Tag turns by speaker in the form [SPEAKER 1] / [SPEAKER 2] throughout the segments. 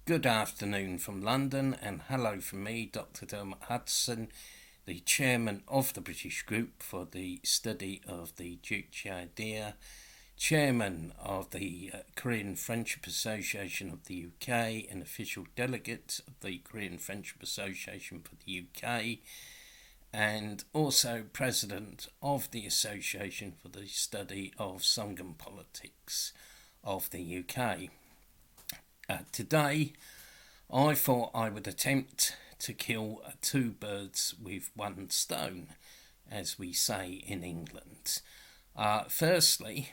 [SPEAKER 1] Good afternoon from London, and hello from me, Dr. Dermot Hudson, the chairman of the British Group for the Study of the Juche Idea, chairman of the Korean Friendship Association of the UK, and official delegate of the Korean Friendship Association for the UK, and also president of the Association for the Study of Songun Politics of the UK. Today, I thought I would attempt to kill two birds with one stone, as we say in England. Firstly,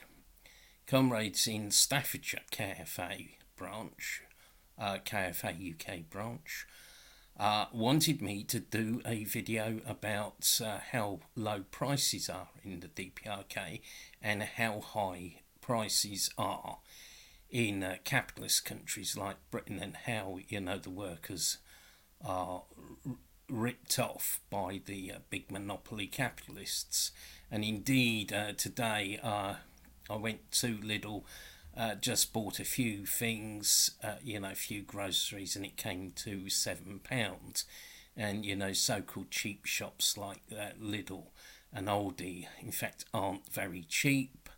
[SPEAKER 1] comrades in Staffordshire KFA branch, KFA UK branch, wanted me to do a video about how low prices are in the DPRK and how high prices are in capitalist countries like Britain, and how the workers are ripped off by the big monopoly capitalists. And indeed, today I went to Lidl, just bought a few things, a few groceries, and it came to £7. And so-called cheap shops like Lidl and Aldi, in fact, aren't very cheap.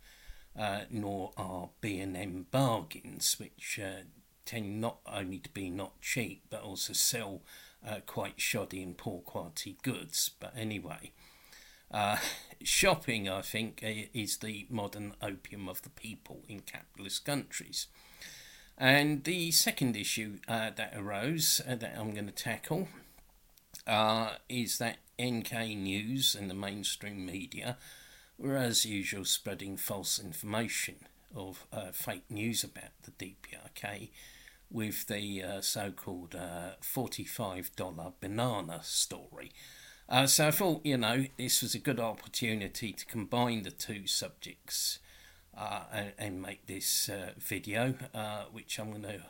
[SPEAKER 1] Nor are B&M bargains, which tend not only to be not cheap but also sell quite shoddy and poor quality goods. But anyway, shopping, I think, is the modern opium of the people in capitalist countries. And the second issue that arose that I'm going to tackle is that NK News and the mainstream media were, as usual, spreading false information of fake news about the DPRK with the so-called $45 banana story. So I thought, this was a good opportunity to combine the two subjects and make this video, which I'm going to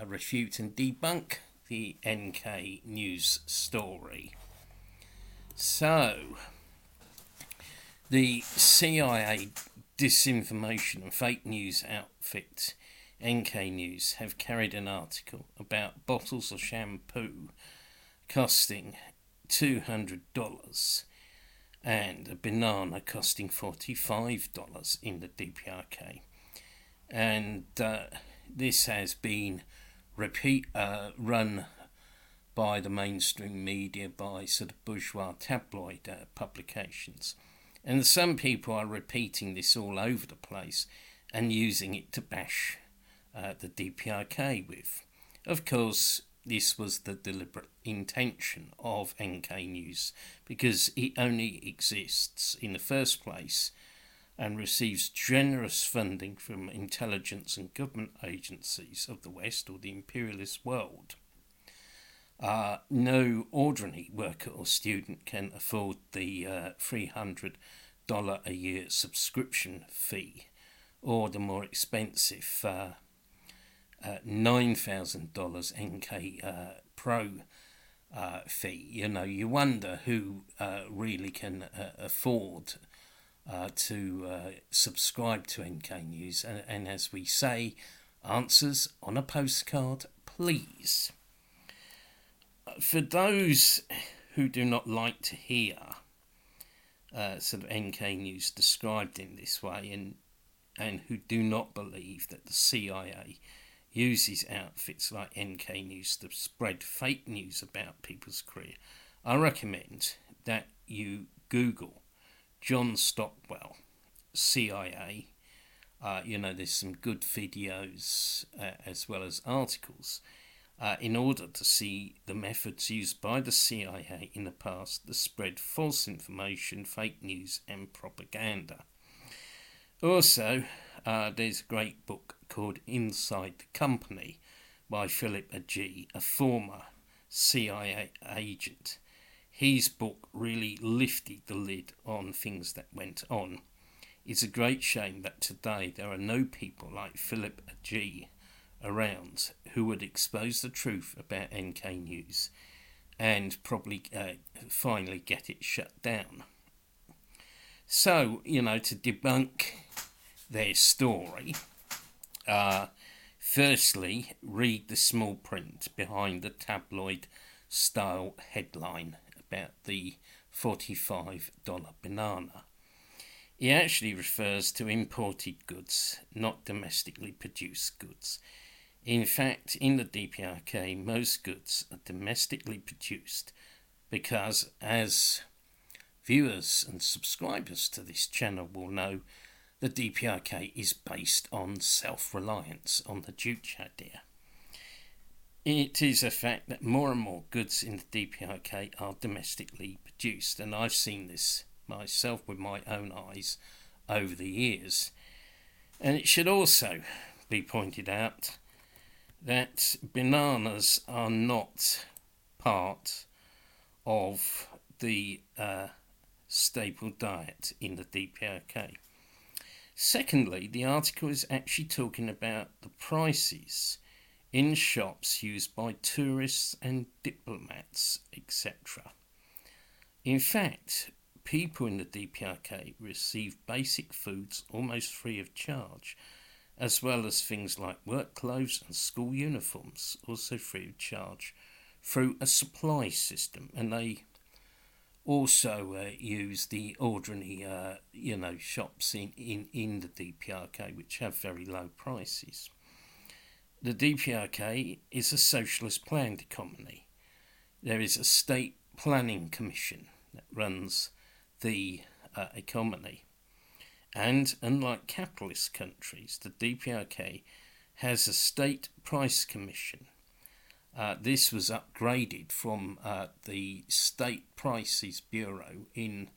[SPEAKER 1] refute and debunk the NK News story. So, the CIA disinformation and fake news outfit NK News have carried an article about bottles of shampoo costing $200 and a banana costing $45 in the DPRK. And this has been run by the mainstream media, by sort of bourgeois tabloid publications. And some people are repeating this all over the place and using it to bash the DPRK with. Of course, this was the deliberate intention of NK News, because it only exists in the first place and receives generous funding from intelligence and government agencies of the West or the imperialist world. No ordinary worker or student can afford the $300 a year subscription fee, or the more expensive $9,000 NK Pro fee. You wonder who really can afford to subscribe to NK News. And as we say, answers on a postcard, please. For those who do not like to hear sort of NK News described in this way, and who do not believe that the CIA uses outfits like NK News to spread fake news about people's career, I recommend that you Google John Stockwell, CIA. There's some good videos as well as articles in order to see the methods used by the CIA in the past to spread false information, fake news and propaganda. Also, there's a great book called Inside the Company by Philip G., a former CIA agent. His book really lifted the lid on things that went on. It's a great shame that today there are no people like Philip G. around who would expose the truth about NK News and probably finally get it shut down. So, to debunk their story, Firstly, read the small print behind the tabloid-style headline about the $45 banana. It actually refers to imported goods, not domestically produced goods. In fact, in the DPRK, most goods are domestically produced because, as viewers and subscribers to this channel will know, the DPRK is based on self-reliance on the Juche Idea. It is a fact that more and more goods in the DPRK are domestically produced, and I've seen this myself with my own eyes over the years. And it should also be pointed out that bananas are not part of the staple diet in the DPRK. Secondly, the article is actually talking about the prices in shops used by tourists and diplomats, etc. In fact, people in the DPRK receive basic foods almost free of charge, as well as things like work clothes and school uniforms, also free of charge, through a supply system. And they also use the ordinary, shops in the DPRK, which have very low prices. The DPRK is a socialist planned economy. There is a state planning commission that runs the economy. And unlike capitalist countries, the DPRK has a state price commission. This was upgraded from the State Prices Bureau in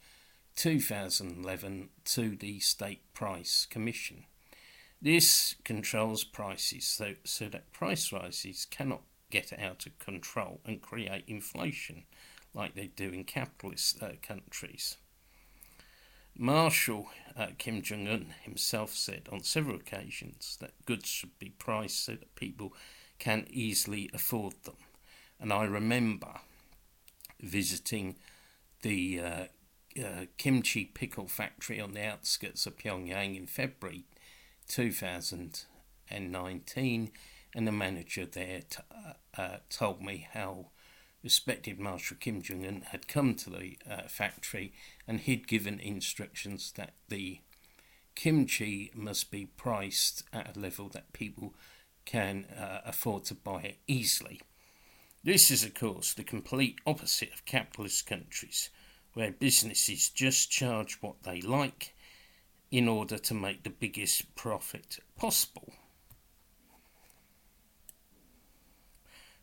[SPEAKER 1] 2011 to the State Price Commission. This controls prices so that price rises cannot get out of control and create inflation like they do in capitalist countries. Marshal Kim Jong-un himself said on several occasions that goods should be priced so that people can easily afford them. And I remember visiting the kimchi pickle factory on the outskirts of Pyongyang in February 2019, and the manager there told me how respected Marshal Kim Jong-un had come to the factory, and he'd given instructions that the kimchi must be priced at a level that people can afford to buy it easily. This is, of course, the complete opposite of capitalist countries, where businesses just charge what they like in order to make the biggest profit possible.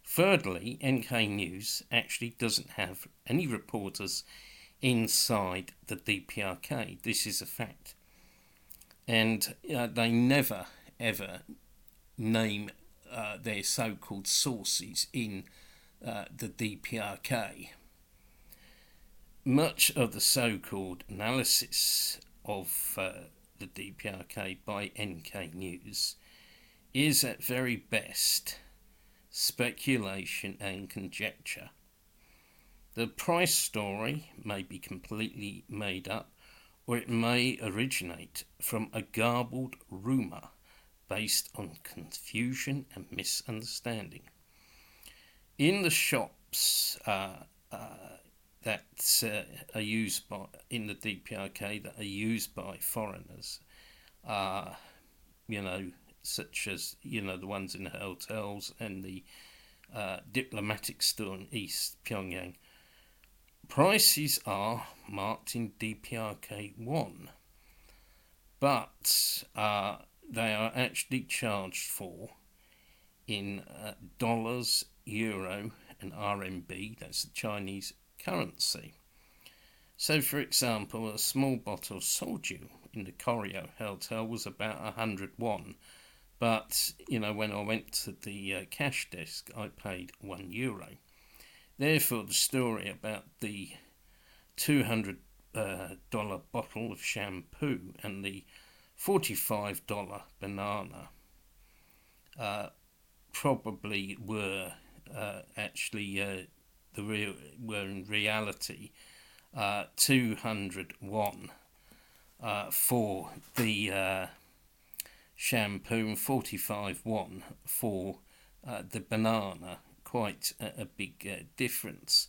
[SPEAKER 1] Thirdly, NK News actually doesn't have any reporters inside the DPRK. This is a fact. And they never, ever name their so-called sources in the DPRK. Much of the so-called analysis of the DPRK by NK News is at very best speculation and conjecture. The price story may be completely made up, or it may originate from a garbled rumour based on confusion and misunderstanding. In the shops that are used by in the DPRK that are used by foreigners, such as the ones in the hotels and the diplomatic store in East Pyongyang, prices are marked in DPRK 1, but they are actually charged for in dollars, euro and RMB, that's the Chinese currency. So, for example, a small bottle of soju in the Koryo Hotel was about 100 won, but, when I went to the cash desk, I paid €1. Therefore, the story about the $200 bottle of shampoo and the $45 banana probably were were in reality 200 won for the shampoo and 45 won for the banana. Quite a big difference.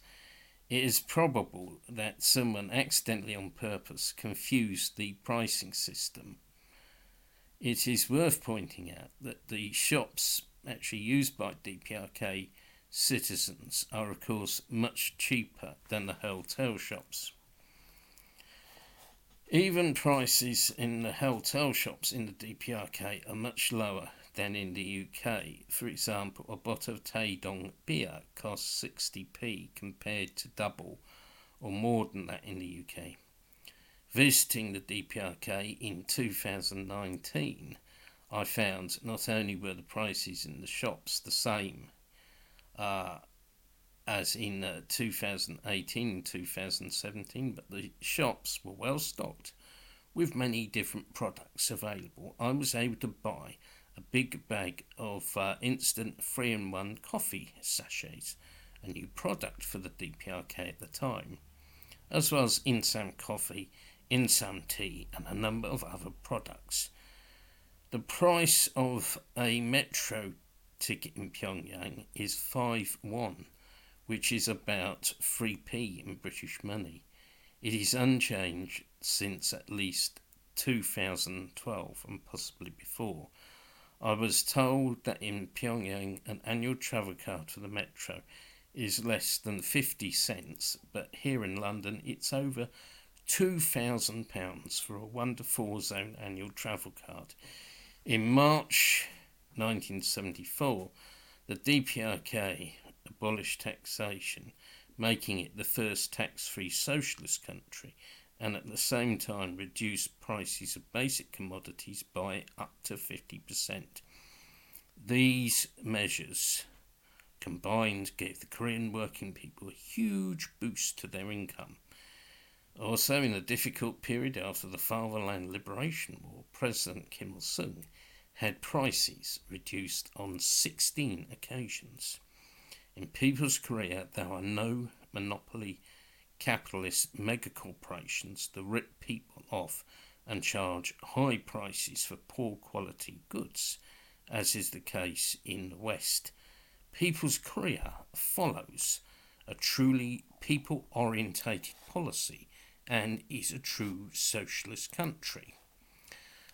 [SPEAKER 1] It is probable that someone accidentally on purpose confused the pricing system. It is worth pointing out that the shops actually used by DPRK citizens are of course much cheaper than the hotel shops. Even prices in the hotel shops in the DPRK are much lower than in the UK. For example, a bottle of Taedong beer costs 60p compared to double or more than that in the UK. Visiting the DPRK in 2019, I found not only were the prices in the shops the same as in 2018 and 2017, but the shops were well stocked with many different products available. I was able to buy a big bag of instant 3-in-1 coffee sachets, a new product for the DPRK at the time, as well as Insam coffee, Insam tea and a number of other products. The price of a metro ticket in Pyongyang is 5 won, which is about 3p in British money. It is unchanged since at least 2012 and possibly before. I was told that in Pyongyang an annual travel card for the metro is less than 50 cents, but here in London it's over £2,000 for a 1 to 4 zone annual travel card. In March 1974, the DPRK abolished taxation, making it the first tax-free socialist country, and at the same time reduced prices of basic commodities by up to 50%. These measures combined gave the Korean working people a huge boost to their income. Also, in a difficult period after the Fatherland Liberation War, President Kim Il-sung had prices reduced on 16 occasions. In People's Korea, there are no monopoly capitalist megacorporations that rip people off and charge high prices for poor quality goods, as is the case in the West. People's Korea follows a truly people-orientated policy and is a true socialist country.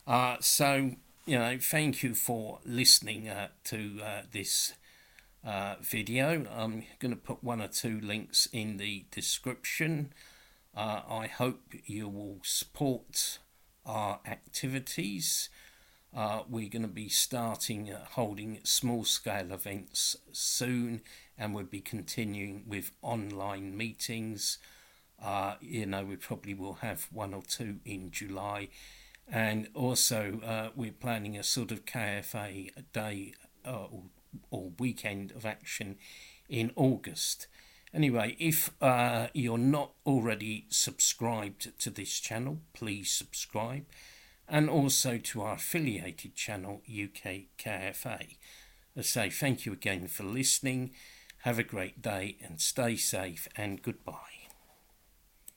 [SPEAKER 1] Thank you for listening to this video. I'm going to put 1 or 2 links in the description. I hope you will support our activities. We're going to be starting holding small-scale events soon, and we'll be continuing with online meetings. We probably will have 1 or 2 in July, and also we're planning a sort of KFA day or weekend of action in August. Anyway, if you're not already subscribed to this channel, please subscribe, and also to our affiliated channel UK KFA. I say thank you again for listening. Have a great day and stay safe, and goodbye.